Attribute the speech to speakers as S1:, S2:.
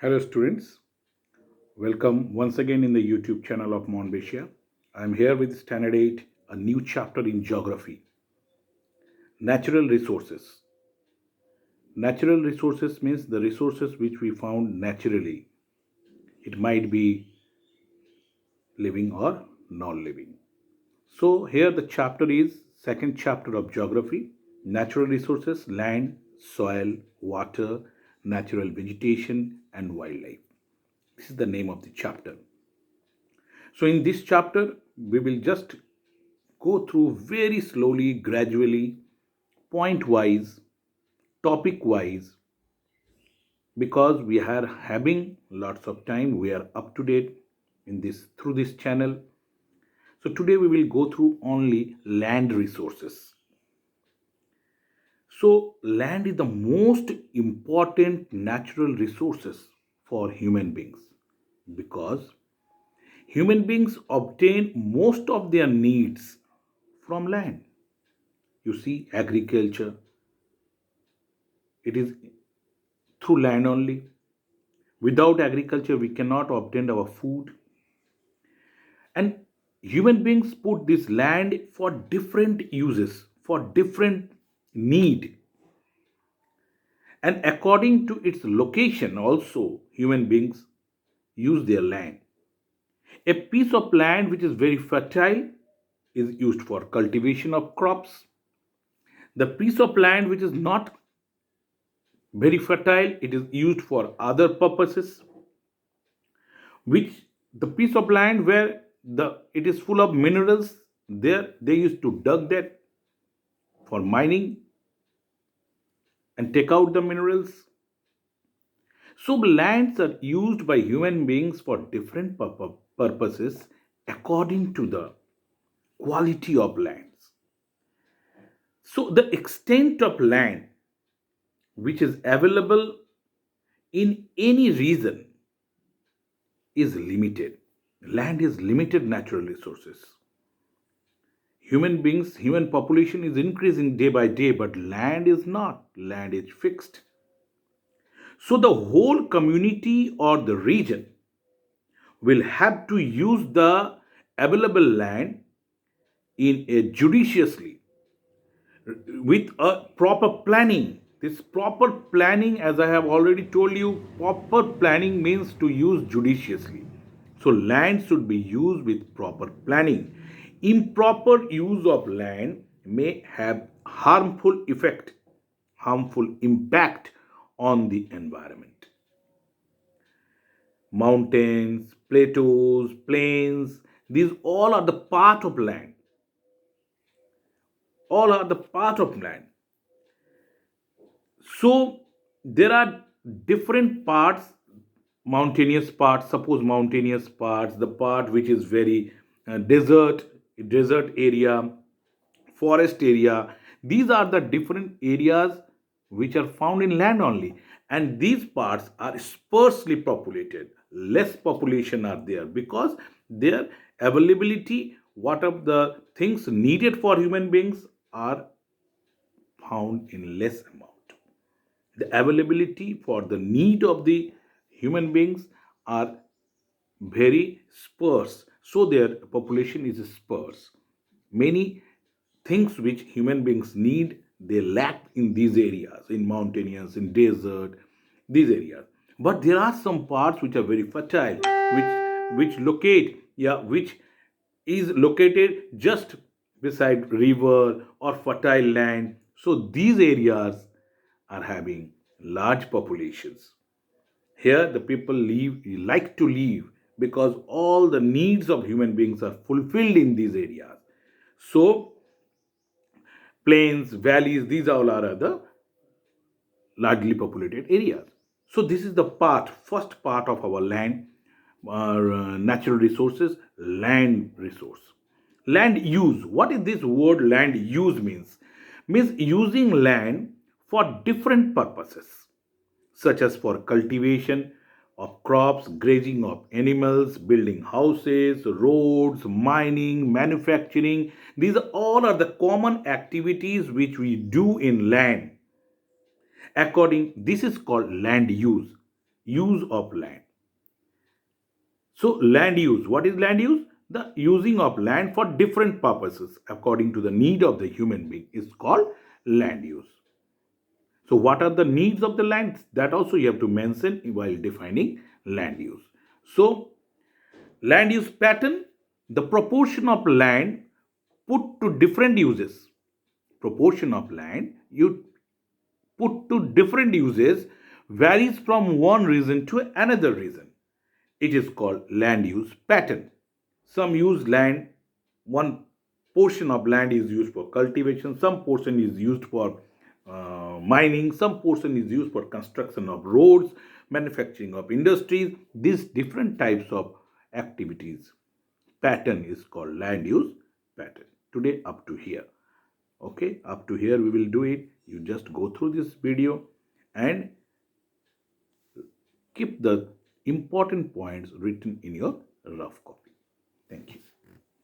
S1: Hello, students. Welcome once again in the YouTube channel of Monbesia. I am here with Standard 8, a new chapter in geography. Natural resources. Natural resources means the resources which we found naturally. It might be living or non-living. So here the chapter is second chapter of geography. Natural resources, land, soil, water, natural vegetation and wildlife. This is the name of the chapter. So, in this chapter, we will just go through very slowly, gradually, point wise, topic wise, because we are having lots of time. We are up to date in this through this channel. So, today we will go through only land resources. So, land is the most important natural resources for human beings because human beings obtain most of their needs from land. You see, agriculture, it is through land only. Without agriculture, we cannot obtain our food. And human beings put this land for different uses, for different need. And according to its location, also, human beings use their land. A piece of land which is very fertile is used for cultivation of crops. The piece of land which is not very fertile, it is used for other purposes, which the piece of land where the it is full of minerals, there they used to dug that for mining and take out the minerals. So lands are used by human beings for different purposes according to the quality of lands. So the extent of land which is available in any region is limited. Land is limited natural resources. Human population is increasing day by day, but land is not. Land is fixed. So the whole community or the region will have to use the available land in a judiciously with a proper planning. This proper planning, as I have already told you, proper planning means to use judiciously. So land should be used with proper planning. Improper use of land may have harmful impact on the environment. Mountains, plateaus, plains, these all are the part of land. All are the part of land. So there are different parts, mountainous parts. Suppose mountainous parts, the part which is very desert area, forest area. These are the different areas which are found in land only, and these parts are sparsely populated. Less population are there because their availability, what of the things needed for human beings are found in less amount. The availability for the need of the human beings are very sparse, so their population is sparse. Many things which human beings need, they lack in these areas, in mountainous, in desert, these areas. But there are some parts which are very fertile, which is located just beside river or fertile land. So these areas are having large populations. Here, the people like to live because all the needs of human beings are fulfilled in these areas. So, plains, valleys, these all are the largely populated areas. So, this is the first part of our land, our natural resources, land resource. Land use. What is this word land use means? Means using land for different purposes such as for cultivation of crops, grazing of animals, building houses, roads, mining, manufacturing. These all are the common activities which we do in land. This is called land use. use of land. So, land use. What is land use? The using of land for different purposes according to the need of the human being is called land use. So, what are the needs of the land? That also you have to mention while defining land use. So, land use pattern, the proportion of land put to different uses. Proportion of land you put to different uses varies from one region to another region. It is called land use pattern. Some use land, one portion of land is used for cultivation, some portion is used for mining, some portion is used for construction of roads, manufacturing of industries. These different types of activities pattern is called land use pattern. Today, up to here. Okay, up to here we will do it. You just go through this video and keep the important points written in your rough copy.